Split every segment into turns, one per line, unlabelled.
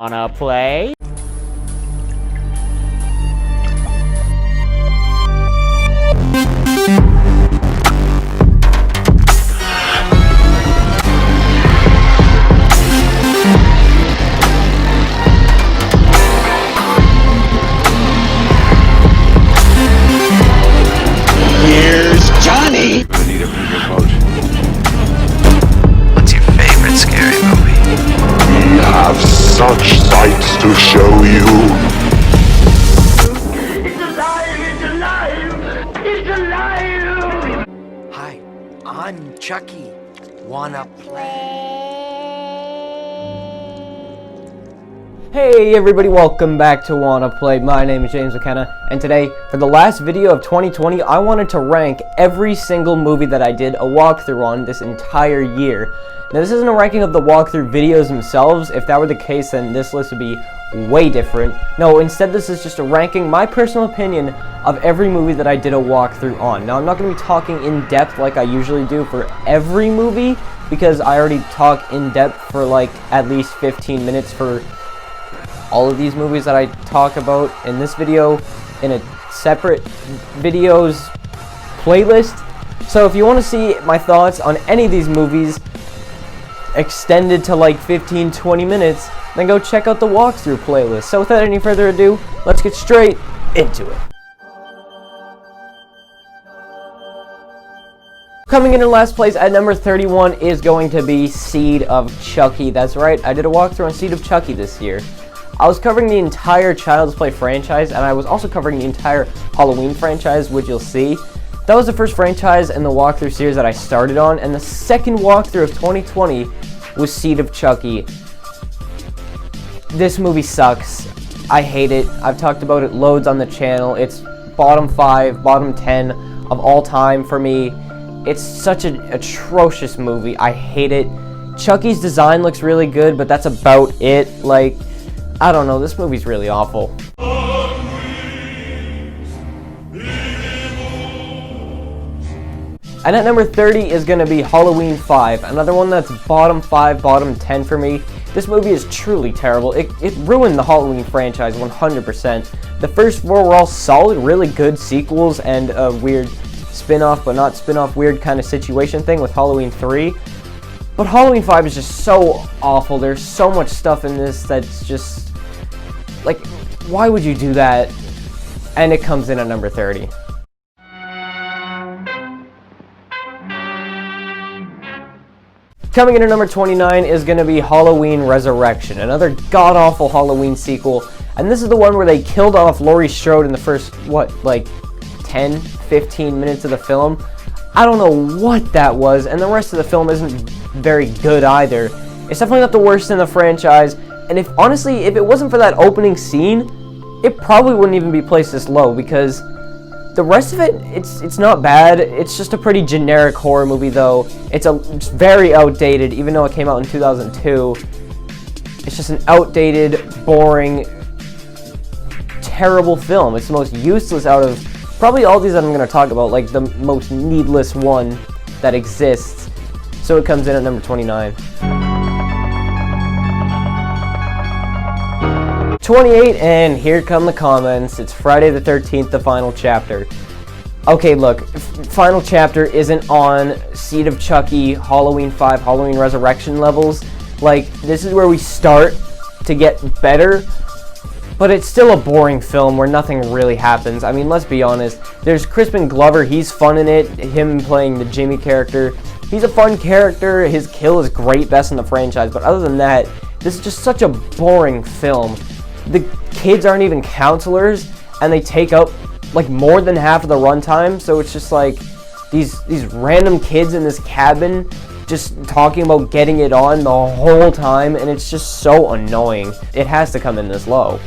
Wanna play?
Here's Johnny!
I need a bigger boat.
What's your favorite scary movie?
We have such sights to show you.
It's alive! It's alive! It's alive!
Hi, I'm Chucky. Wanna play?
Hey everybody, welcome back to Wanna Play. My name is James McKenna, and today, for the last video of 2020, I wanted to rank every single movie that I did a walkthrough on this entire year. Now, this isn't a ranking of the walkthrough videos themselves. If that were the case, then this list would be way different. No, instead this is just a ranking, my personal opinion, of every movie that I did a walkthrough on. Now, I'm not going to be talking in depth like I usually do for every movie, because I already talk in depth for like at least 15 minutes for all of these movies that I talk about in this video in a separate videos playlist. So if you want to see my thoughts on any of these movies extended to like 15-20 minutes, then go check out the walkthrough playlist. So without any further ado, let's get straight into it. Coming in last place at number 31 is going to be Seed of Chucky. That's right, I did a walkthrough on Seed of Chucky this year. I was covering the entire Child's Play franchise, and I was also covering the entire Halloween franchise, which you'll see. That was the first franchise in the walkthrough series that I started on, and the second walkthrough of 2020 was Seed of Chucky. This movie sucks. I hate it. I've talked about it loads on the channel. It's bottom 5, bottom 10 of all time for me. It's such an atrocious movie. I hate it. Chucky's design looks really good, but that's about it. Like, I don't know, this movie's really awful. And at number 30 is going to be Halloween 5, another one that's bottom 5, bottom 10 for me. This movie is truly terrible. It ruined the Halloween franchise 100%. The first 4 were all solid, really good sequels, and a weird spin-off, but not spin-off, weird kind of situation thing with Halloween 3. But Halloween 5 is just so awful. There's so much stuff in this that's just... like, why would you do that? And it comes in at number 30. Coming in at number 29 is going to be Halloween Resurrection, another god-awful Halloween sequel. And this is the one where they killed off Laurie Strode in the first, like 10, 15 minutes of the film. I don't know what that was, and the rest of the film isn't very good either. It's definitely not the worst in the franchise. And if it wasn't for that opening scene, it probably wouldn't even be placed this low, because the rest of it, it's not bad. It's just a pretty generic horror movie, though. It's very outdated, even though it came out in 2002. It's just an outdated, boring, terrible film. It's the most useless out of probably all these that I'm going to talk about, like the most needless one that exists. So it comes in at number 29. 28, and here come the comments. It's Friday the 13th, the final chapter. Okay, look, final chapter isn't on Seed of Chucky, Halloween 5, Halloween Resurrection levels. Like, this is where we start to get better, but it's still a boring film where nothing really happens. I mean, let's be honest. There's Crispin Glover, he's fun in it, him playing the Jimmy character. He's a fun character, his kill is great, best in the franchise, but other than that, this is just such a boring film. The kids aren't even counselors, and they take up like more than half of the runtime, so it's just like these random kids in this cabin just talking about getting it on the whole time, and it's just so annoying. It has to come in this low.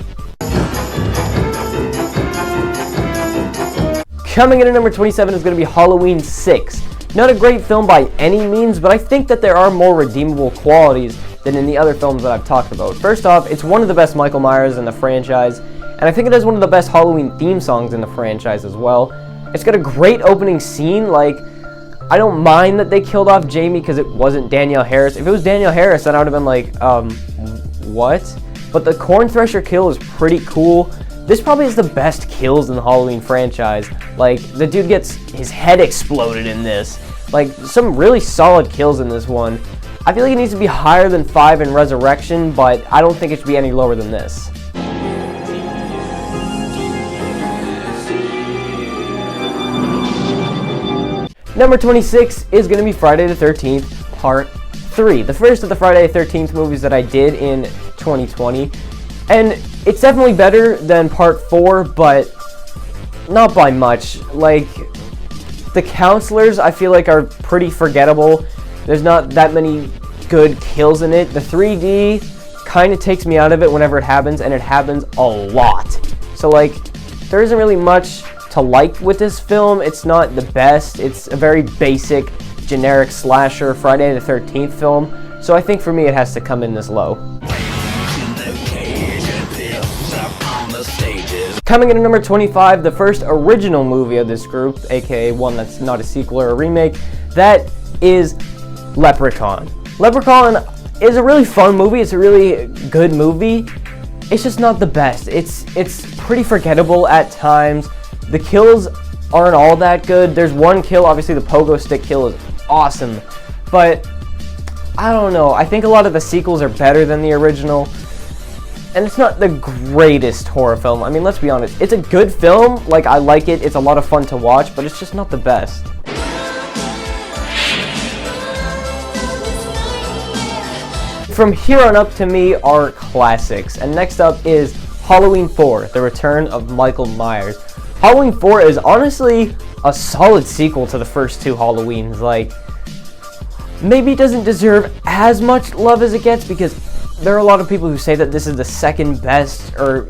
Coming in at number 27 is going to be Halloween 6. Not a great film by any means, but I think that there are more redeemable qualities than in the other films that I've talked about. First off, it's one of the best Michael Myers in the franchise, and I think it has one of the best Halloween theme songs in the franchise as well. It's got a great opening scene. Like, I don't mind that they killed off Jamie because it wasn't Danielle Harris. If it was Danielle Harris, then I would have been like, what? but the Corn Thresher kill is pretty cool. This probably is the best kills in the Halloween franchise. Like, the dude gets his head exploded in this. Like, some really solid kills in this one. I feel like it needs to be higher than 5 in Resurrection, but I don't think it should be any lower than this. Number 26 is going to be Friday the 13th, Part 3. The first of the Friday the 13th movies that I did in 2020. And it's definitely better than Part 4, but not by much. Like, the counselors, I feel like, are pretty forgettable. There's not that many good kills in it. The 3D kind of takes me out of it whenever it happens, and it happens a lot. So, like, there isn't really much to like with this film. It's not the best. It's a very basic, generic slasher Friday the 13th film. So I think for me it has to come in this low. Coming in at number 25, the first original movie of this group, aka one that's not a sequel or a remake, that is Leprechaun. Leprechaun is a really fun movie. It's a really good movie. It's just not the best. It's pretty forgettable at times. The kills aren't all that good. There's one kill, obviously the pogo stick kill is awesome, but I don't know. I think a lot of the sequels are better than the original. And it's not the greatest horror film. I mean, let's be honest. It's a good film. Like, I like it. It's a lot of fun to watch, but it's just not the best. From here on up, to me, are classics. And next up is Halloween 4, The Return of Michael Myers. Halloween 4 is honestly a solid sequel to the first two Halloweens. Like, maybe it doesn't deserve as much love as it gets, because there are a lot of people who say that this is the second best or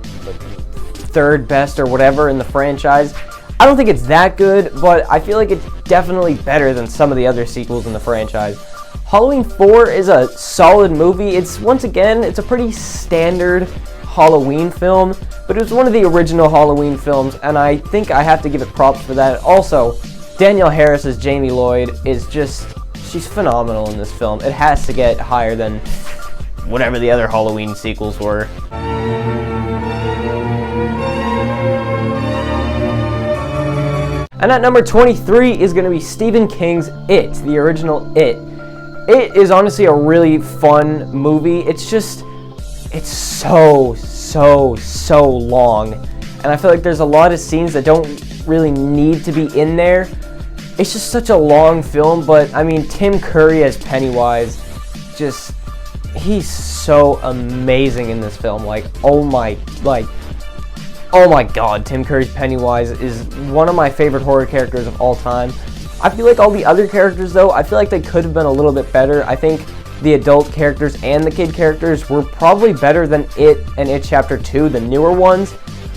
third best or whatever in the franchise. I don't think it's that good, but I feel like it's definitely better than some of the other sequels in the franchise. Halloween 4 is a solid movie. Once again, it's a pretty standard Halloween film, but it was one of the original Halloween films, and I think I have to give it props for that. Also, Danielle Harris as Jamie Lloyd is she's phenomenal in this film. It has to get higher than whatever the other Halloween sequels were. And at number 23 is going to be Stephen King's It, the original It. It is honestly a really fun movie. It's so long. And I feel like there's a lot of scenes that don't really need to be in there. It's just such a long film, but I mean, Tim Curry as Pennywise, he's so amazing in this film. Oh my god, Tim Curry's Pennywise is one of my favorite horror characters of all time. I feel like all the other characters, though, I feel like they could have been a little bit better. I think the adult characters and the kid characters were probably better than It and It Chapter 2, the newer ones.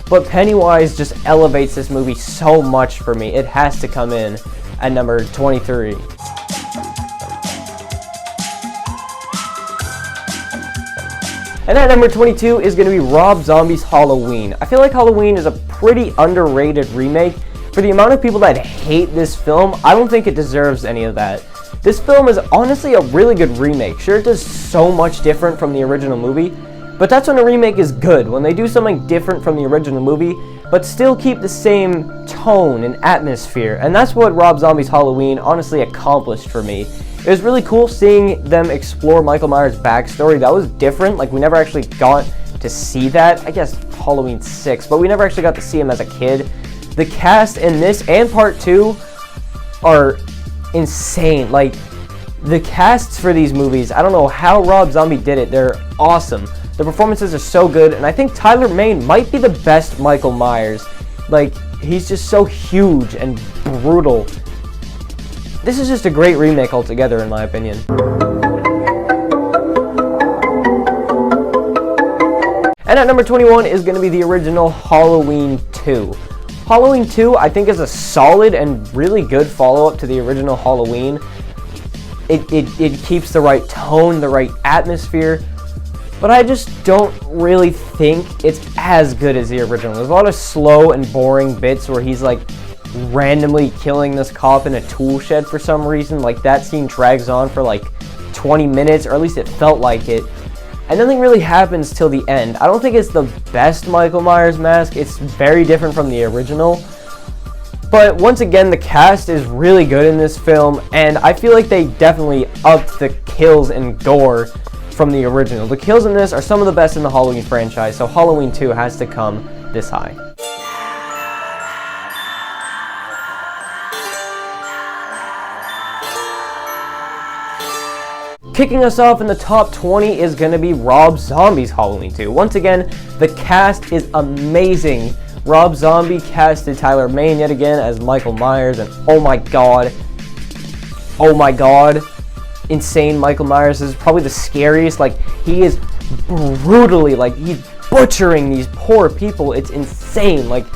But Pennywise just elevates this movie so much for me. It has to come in at number 23. And at number 22 is going to be Rob Zombie's Halloween. I feel like Halloween is a pretty underrated remake. For the amount of people that hate this film, I don't think it deserves any of that. This film is honestly a really good remake. Sure, it does so much different from the original movie, but that's when a remake is good, when they do something different from the original movie, but still keep the same tone and atmosphere. And that's what Rob Zombie's Halloween honestly accomplished for me. It was really cool seeing them explore Michael Myers' backstory. That was different. Like, we never actually got to see that. I guess Halloween 6, but we never actually got to see him as a kid. The cast in this and Part 2 are insane. Like, the casts for these movies, I don't know how Rob Zombie did it. They're awesome. The performances are so good, and I think Tyler Mane might be the best Michael Myers. Like, he's just so huge and brutal. This is just a great remake altogether, in my opinion. And at number 21 is going to be the original Halloween 2. Halloween 2, I think, is a solid and really good follow-up to the original Halloween. It keeps the right tone, the right atmosphere, but I just don't really think it's as good as the original. There's a lot of slow and boring bits where he's like randomly killing this cop in a tool shed for some reason. Like, that scene drags on for like 20 minutes, or at least it felt like it. and nothing really happens till the end. I don't think it's the best Michael Myers mask. It's very different from the original. But once again, the cast is really good in this film, and I feel like they definitely upped the kills and gore from the original. The kills in this are some of the best in the Halloween franchise, so Halloween 2 has to come this high. Kicking us off in the top 20 is going to be Rob Zombie's Halloween 2. Once again, the cast is amazing. Rob Zombie casted Tyler Mane yet again as Michael Myers, and oh my god, insane Michael Myers is probably the scariest. Like, he is brutally, like, he's butchering these poor people. It's insane. Like,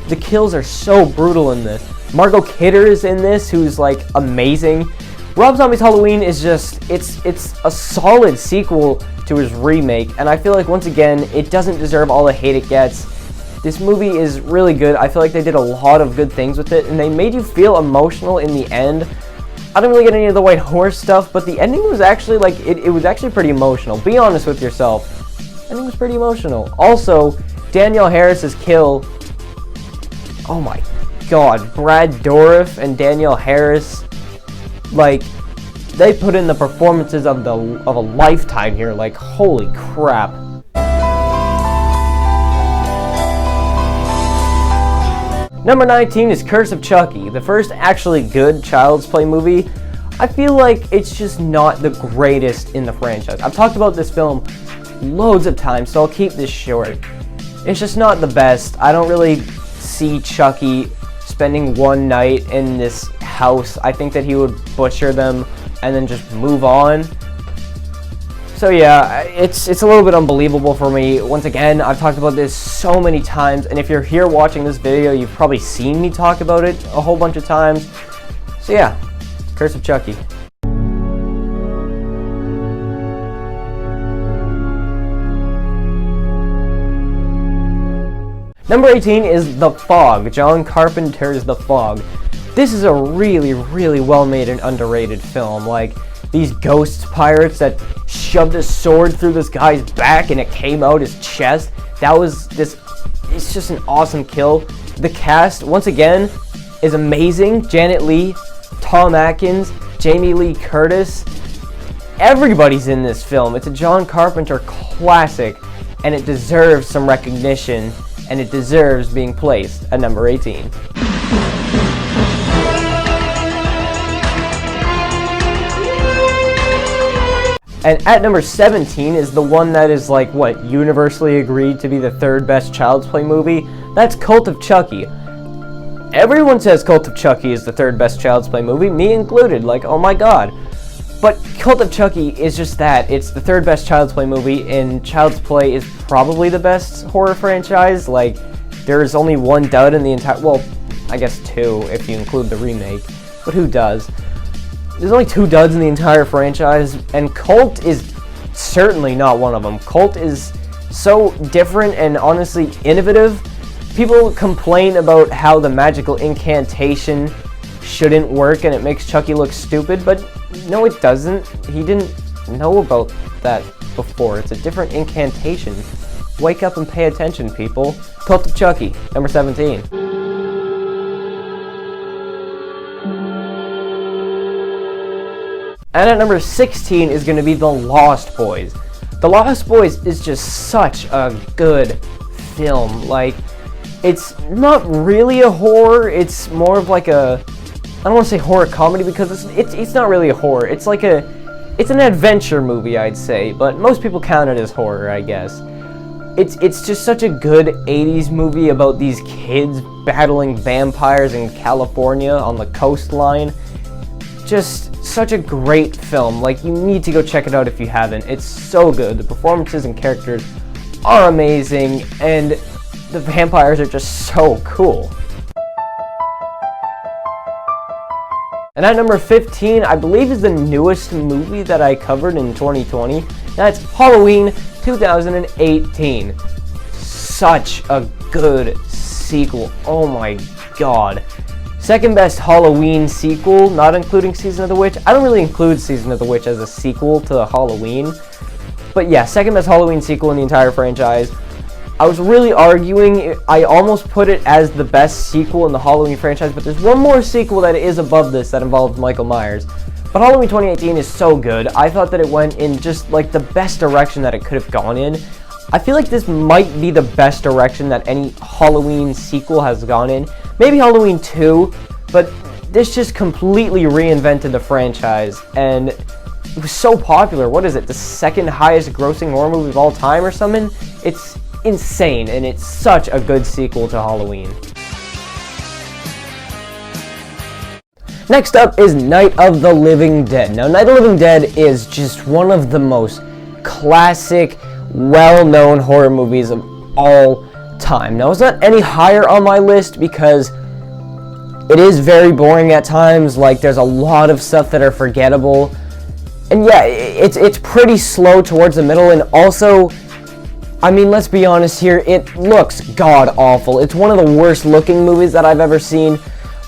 the kills are so brutal in this. Margot Kidder is in this, who's like amazing. Rob Zombie's Halloween is just, it's a solid sequel to his remake, and I feel like, once again, it doesn't deserve all the hate it gets. This movie is really good. I feel like they did a lot of good things with it, and they made you feel emotional in the end. I didn't really get any of the white horse stuff, but the ending was actually, like, it was actually pretty emotional. Be honest with yourself. The ending was pretty emotional. Also, Danielle Harris's kill, oh my god, Brad Dourif and Danielle Harris, like, they put in the performances of a lifetime here. Like, holy crap. Number 19 is Curse of Chucky, the first actually good Child's Play movie. I feel like it's just not the greatest in the franchise. I've talked about this film loads of times, so I'll keep this short. It's just not the best. I don't really see Chucky spending one night in this house. I think that he would butcher them and then just move on. So yeah, it's a little bit unbelievable for me. Once again, I've talked about this so many times, and if you're here watching this video, you've probably seen me talk about it a whole bunch of times. So yeah, Curse of Chucky. Number 18 is The Fog, John Carpenter's The Fog. This is a really, really well-made and underrated film. Like, these ghost pirates that shoved a sword through this guy's back and it came out his chest. It's just an awesome kill. The cast, once again, is amazing. Janet Leigh, Tom Atkins, Jamie Lee Curtis. Everybody's in this film. It's a John Carpenter classic, and it deserves some recognition, and it deserves being placed at number 18. And at number 17 is the one that is, like, what, universally agreed to be the third best Child's Play movie. That's Cult of Chucky. Everyone says Cult of Chucky is the third best Child's Play movie, me included. Like, oh my god. But Cult of Chucky is just that. It's the third best Child's Play movie, and Child's Play is probably the best horror franchise. Like, there's only one dud in the entire, well, I guess two if you include the remake, but who does? There's only two duds in the entire franchise, and Cult is certainly not one of them. Cult is so different and honestly innovative. People complain about how the magical incantation shouldn't work and it makes Chucky look stupid, but no, it doesn't. He didn't know about that before. It's a different incantation. Wake up and pay attention, people. Cult of Chucky, number 17. And at number 16 is going to be The Lost Boys. The Lost Boys is just such a good film. Like, it's not really a horror, it's more of like a, I don't want to say horror comedy because it's not really a horror. It's like it's an adventure movie, I'd say, but most people count it as horror, I guess. It's just such a good 80s movie about these kids battling vampires in California on the coastline. Just such a great film. Like, you need to go check it out if you haven't. It's so good. The performances and characters are amazing, and the vampires are just so cool. And at number 15, I believe is the newest movie that I covered in 2020. That's Halloween 2018. Such a good sequel. Oh my god. Second best Halloween sequel, not including Season of the Witch. I don't really include Season of the Witch as a sequel to Halloween. But yeah, second best Halloween sequel in the entire franchise. I was really arguing. I almost put it as the best sequel in the Halloween franchise, but there's one more sequel that is above this that involves Michael Myers. But Halloween 2018 is so good. I thought that it went in just like the best direction that it could have gone in. I feel like this might be the best direction that any Halloween sequel has gone in. Maybe Halloween 2, but this just completely reinvented the franchise, and it was so popular. What is it, the second highest grossing horror movie of all time or something? It's insane, and it's such a good sequel to Halloween. Next up is Night of the Living Dead. Now, Night of the Living Dead is just one of the most classic, well-known horror movies of all time. Now, it's not any higher on my list because it is very boring at times. Like, there's a lot of stuff that are forgettable. And yeah, it's pretty slow towards the middle, and also, I mean, let's be honest here, it looks god-awful. It's one of the worst-looking movies that I've ever seen,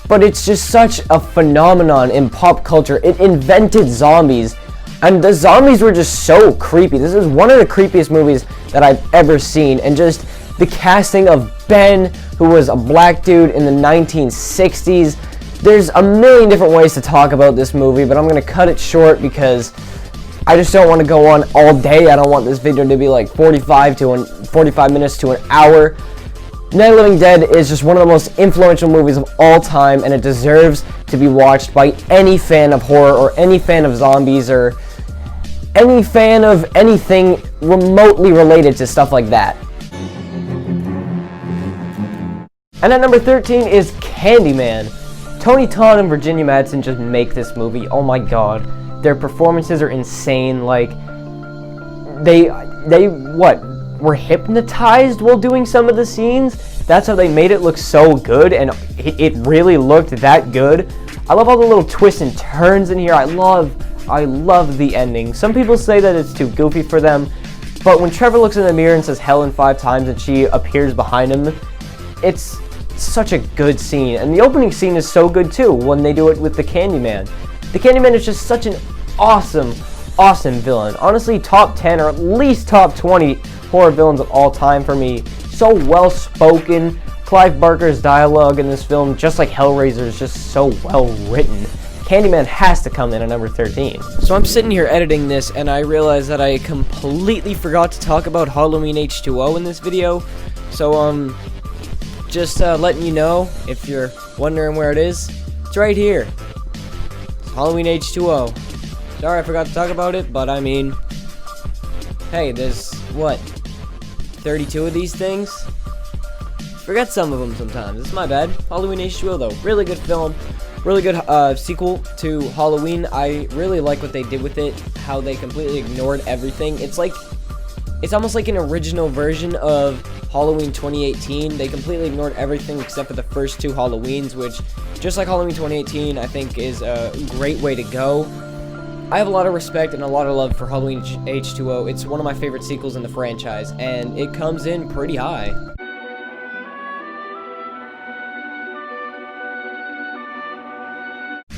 but it's just such a phenomenon in pop culture. It invented zombies, and the zombies were just so creepy. This is one of the creepiest movies that I've ever seen, and just the casting of Ben, who was a black dude in the 1960s. There's a million different ways to talk about this movie, but I'm going to cut it short because I just don't want to go on all day. I don't want this video to be like 45 minutes to an hour. Night of the Living Dead is just one of the most influential movies of all time, and it deserves to be watched by any fan of horror or any fan of zombies or any fan of anything remotely related to stuff like that. And at number 13 is Candyman. Tony Todd and Virginia Madsen just make this movie. Oh my god. Their performances are insane. Like, they were hypnotized while doing some of the scenes. That's how they made it look so good, and it really looked that good. I love all the little twists and turns in here. I love the ending. Some people say that it's too goofy for them, but when Trevor looks in the mirror and says Helen 5 times and she appears behind him, it's such a good scene. And the opening scene is so good too when they do it with the Candyman. The Candyman is just such an awesome villain. Honestly, top 10 or at least top 20 horror villains of all time for me. So well spoken. Clive Barker's dialogue in this film, just like Hellraiser, is just so well written. Candyman has to come in at number 13. So I'm sitting here editing this, and I realize that I completely forgot to talk about Halloween H2O in this video. So just letting you know, if you're wondering where it is, it's right here. It's Halloween H2O. Sorry I forgot to talk about it, but I mean, hey, there's, what, 32 of these things? Forget some of them sometimes. It's my bad. Halloween H2O, though. Really good film. Really good sequel to Halloween. I really like what they did with it, how they completely ignored everything. It's almost like an original version of Halloween 2018. They completely ignored everything except for the first two Halloweens, which, just like Halloween 2018, I think is a great way to go. I have a lot of respect and a lot of love for Halloween H2O. It's one of my favorite sequels in the franchise, and it comes in pretty high.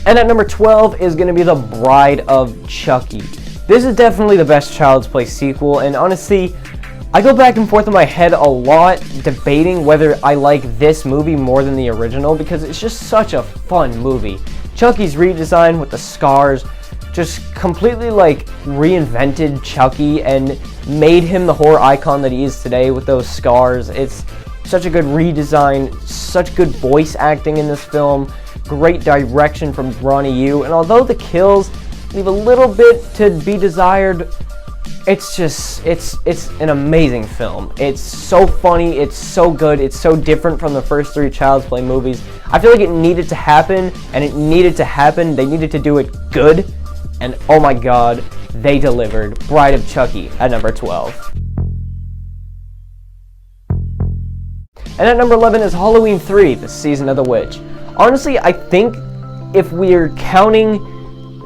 And at number 12 is going to be The Bride of Chucky. This is definitely the best Child's Play sequel, and honestly, I go back and forth in my head a lot debating whether I like this movie more than the original, because it's just such a fun movie. Chucky's redesign with the scars just completely like reinvented Chucky and made him the horror icon that he is today with those scars. It's such a good redesign, such good voice acting in this film, great direction from Ronnie Yu, and although the kills leave a little bit to be desired, it's an amazing film. It's so funny, it's so good, it's so different from the first three Child's Play movies. I feel like it needed to happen, and it needed to happen. They needed to do it good, and oh my god, they delivered. Bride of Chucky at number 12. And at number 11 is Halloween 3, The Season of the Witch. Honestly, I think if we're counting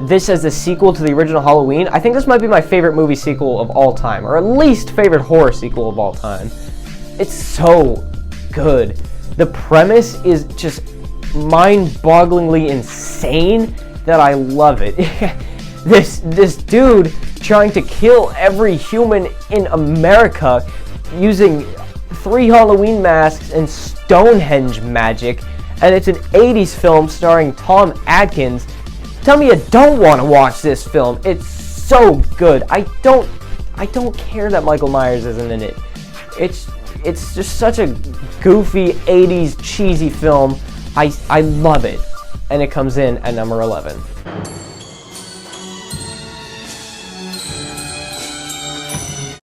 this as a sequel to the original Halloween, I think this might be my favorite movie sequel of all time, or at least favorite horror sequel of all time. It's so good. The premise is just mind-bogglingly insane that I love it. This dude trying to kill every human in America using 3 Halloween masks and Stonehenge magic, and it's an 80s film starring Tom Atkins. Tell me you don't want to watch this film. It's so good. I don't care that Michael Myers isn't in it. It's just such a goofy 80s cheesy film. I love it. And it comes in at number 11.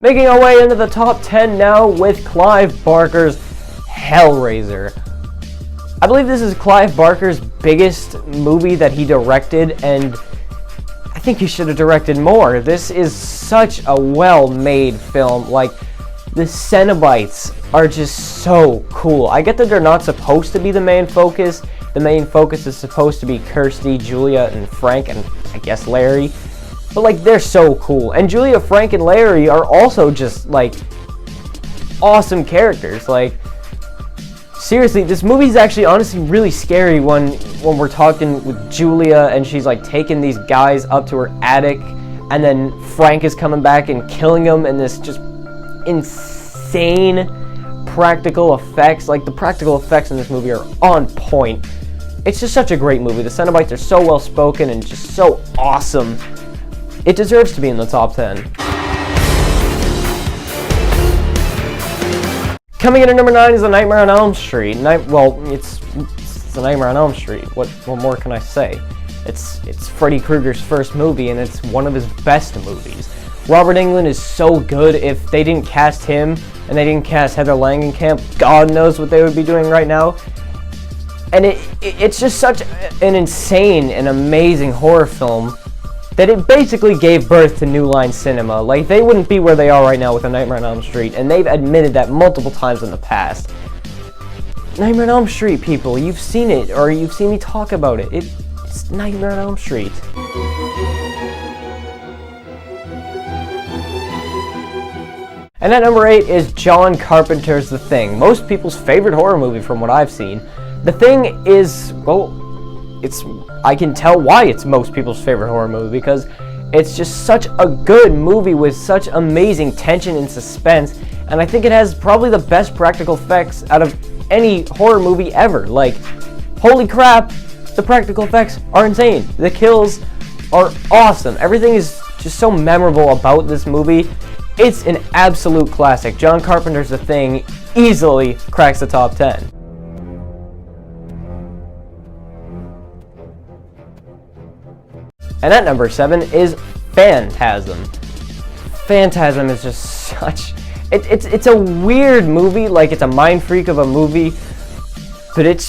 Making our way into the top 10 now with Clive Barker's Hellraiser. I believe this is Clive Barker's biggest movie that he directed, and I think he should have directed more. This is such a well-made film. Like, the Cenobites are just so cool. I get that they're not supposed to be the main focus. The main focus is supposed to be Kirsty, Julia, and Frank, and I guess Larry. But, like, they're so cool. And Julia, Frank, and Larry are also just, like, awesome characters. Like, seriously, this movie's actually honestly really scary when we're talking with Julia and she's, like, taking these guys up to her attic, and then Frank is coming back and killing them, and this just insane practical effects. Like, the practical effects in this movie are on point. It's just such a great movie. The Cenobites are so well spoken and just so awesome. It deserves to be in the top 10. Coming in at number 9 is A Nightmare on Elm Street. It's A Nightmare on Elm Street. What more can I say? It's Freddy Krueger's first movie, and it's one of his best movies. Robert Englund is so good. If they didn't cast him and they didn't cast Heather Langenkamp, God knows what they would be doing right now. And it's just such an insane and amazing horror film that it basically gave birth to New Line Cinema. Like, they wouldn't be where they are right now with A Nightmare on Elm Street, and they've admitted that multiple times in the past. Nightmare on Elm Street, people, you've seen it, or you've seen me talk about it. It's Nightmare on Elm Street. And at number 8 is John Carpenter's The Thing, most people's favorite horror movie from what I've seen. The Thing is, well, I can tell why it's most people's favorite horror movie, because it's just such a good movie with such amazing tension and suspense, and I think it has probably the best practical effects out of any horror movie ever. Like, holy crap, the practical effects are insane. The kills are awesome. Everything is just so memorable about this movie. It's an absolute classic. John Carpenter's The Thing easily cracks the top 10. And at number 7 is Phantasm. Phantasm is just such... It's a weird movie, like it's a mind freak of a movie, but it's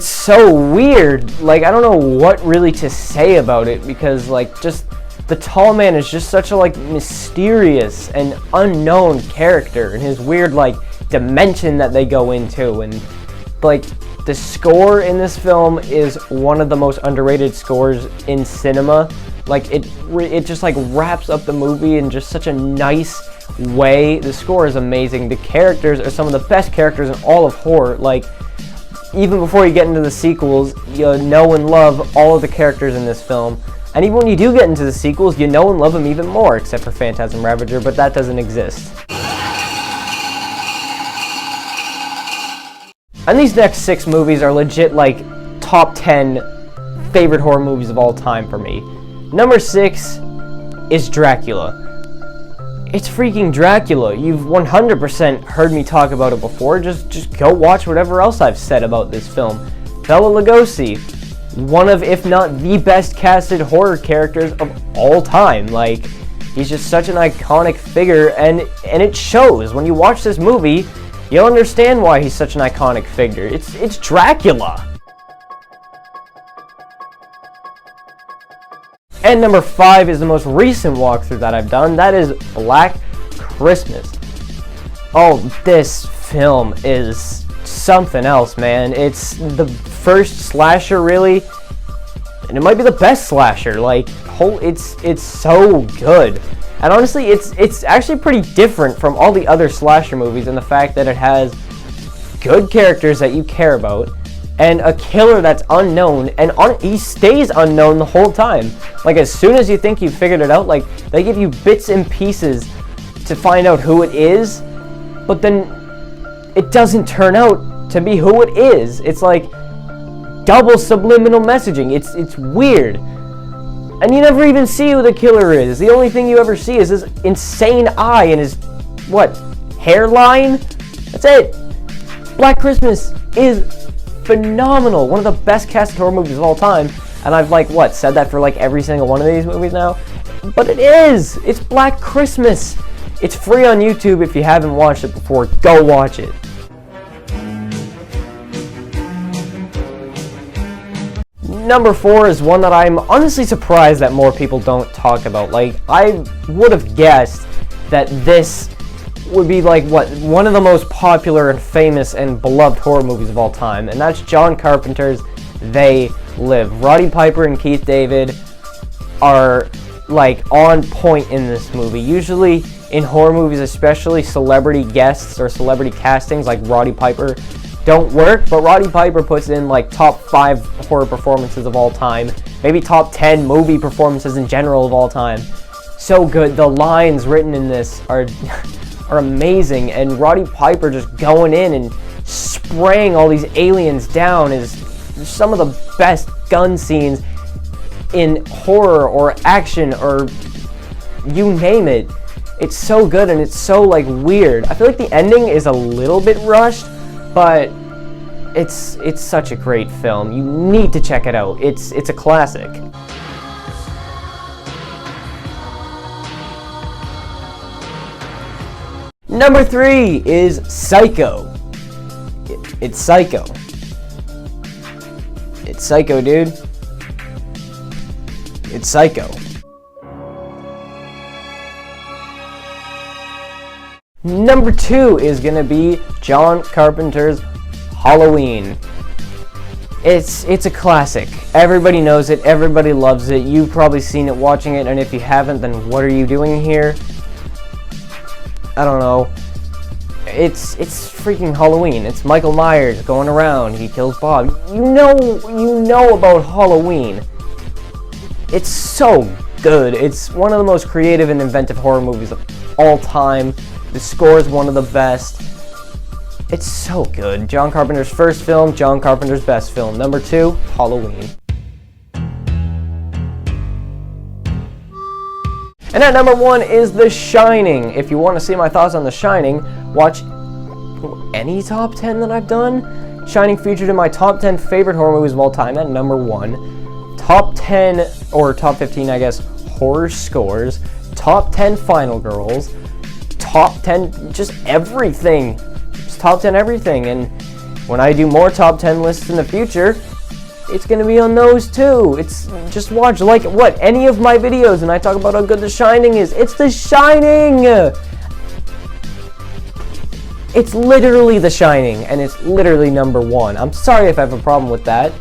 so weird. Like, I don't know what really to say about it, because like just the tall man is just such a like mysterious and unknown character, and his weird like dimension that they go into, and like the score in this film is one of the most underrated scores in cinema. Like it just like wraps up the movie in just such a nice way. The score is amazing. The characters are some of the best characters in all of horror. Like, even before you get into the sequels, you know and love all of the characters in this film. And even when you do get into the sequels, you know and love them even more, except for Phantasm Ravager, but that doesn't exist. And these next 6 movies are legit like top 10 favorite horror movies of all time for me. Number 6 is Dracula. It's freaking Dracula. You've 100% heard me talk about it before. Just go watch whatever else I've said about this film. Bela Lugosi, one of, if not the best casted horror characters of all time. Like, he's just such an iconic figure, and it shows. When you watch this movie, you'll understand why he's such an iconic figure. It's Dracula. And number 5 is the most recent walkthrough that I've done. That is Black Christmas. Oh, this film is something else, man. It's the first slasher, really, and it might be the best slasher. Like, it's so good. And honestly, it's actually pretty different from all the other slasher movies in the fact that it has good characters that you care about. and a killer that's unknown, and he stays unknown the whole time. Like, as soon as you think you've figured it out, like, they give you bits and pieces to find out who it is, but then it doesn't turn out to be who it is. It's like double subliminal messaging. It's weird. And you never even see who the killer is. The only thing you ever see is his insane eye and his, hairline? That's it. Black Christmas is phenomenal. One of the best cast horror movies of all time. And I've, said that for, every single one of these movies now? But it is! It's Black Christmas! It's free on YouTube if you haven't watched it before. Go watch it. Number 4 is one that I'm honestly surprised that more people don't talk about. I would have guessed that this would be one of the most popular and famous and beloved horror movies of all time, and that's John Carpenter's They Live. Roddy Piper and Keith David are on point in this movie. Usually in horror movies, especially celebrity guests or celebrity castings like Roddy Piper don't work, but Roddy Piper puts in top 5 horror performances of all time, maybe top 10 movie performances in general of all time. So good. The lines written in this are amazing, and Roddy Piper just going in and spraying all these aliens down is some of the best gun scenes in horror or action or you name it. It's so good, and it's so weird. I feel like the ending is a little bit rushed, but it's such a great film. You need to check it out. It's a classic. Number 3 is Psycho. It's Psycho. It's Psycho, dude. It's Psycho. Number 2 is gonna be John Carpenter's Halloween. It's a classic. Everybody knows it. Everybody loves it. You've probably seen it watching it, and if you haven't, then what are you doing here? I don't know. It's freaking Halloween. It's Michael Myers going around. He kills Bob. You know about Halloween. It's so good. It's one of the most creative and inventive horror movies of all time. The score is one of the best. It's so good. John Carpenter's first film, John Carpenter's best film. Number 2, Halloween. And at number 1 is The Shining. If you want to see my thoughts on The Shining, watch any top 10 that I've done. Shining featured in my top 10 favorite horror movies of all time at number 1. Top 10, or top 15, I guess, horror scores. Top 10 Final Girls. Top 10, just everything. Just top 10 everything. And when I do more top 10 lists in the future, it's going to be on those too. It's just watch any of my videos and I talk about how good The Shining is. It's The Shining! It's literally The Shining, and it's literally number 1. I'm sorry if I have a problem with that,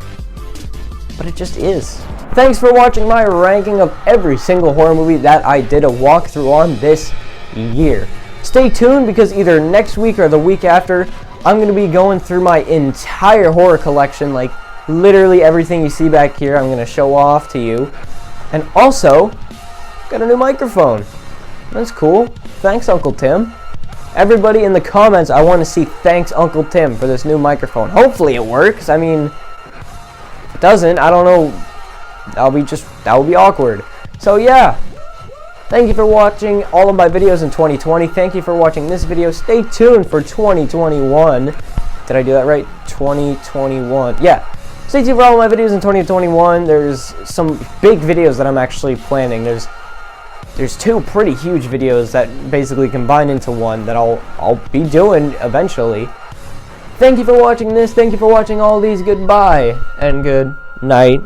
but it just is. Thanks for watching my ranking of every single horror movie that I did a walkthrough on this year. Stay tuned, because either next week or the week after, I'm going to be going through my entire horror collection, literally everything you see back here I'm going to show off to you. And also, got a new microphone. That's cool. Thanks, Uncle Tim. Everybody in the comments, I want to see thanks, Uncle Tim, for this new microphone. Hopefully it works. I mean, if it doesn't, I don't know. That would be awkward. So yeah. Thank you for watching all of my videos in 2020. Thank you for watching this video. Stay tuned for 2021. Did I do that right? 2021. Yeah. Stay tuned for all of my videos in 2021. There's some big videos that I'm actually planning. There's 2 pretty huge videos that basically combine into one that I'll be doing eventually. Thank you for watching this. Thank you for watching all these. Goodbye and good night.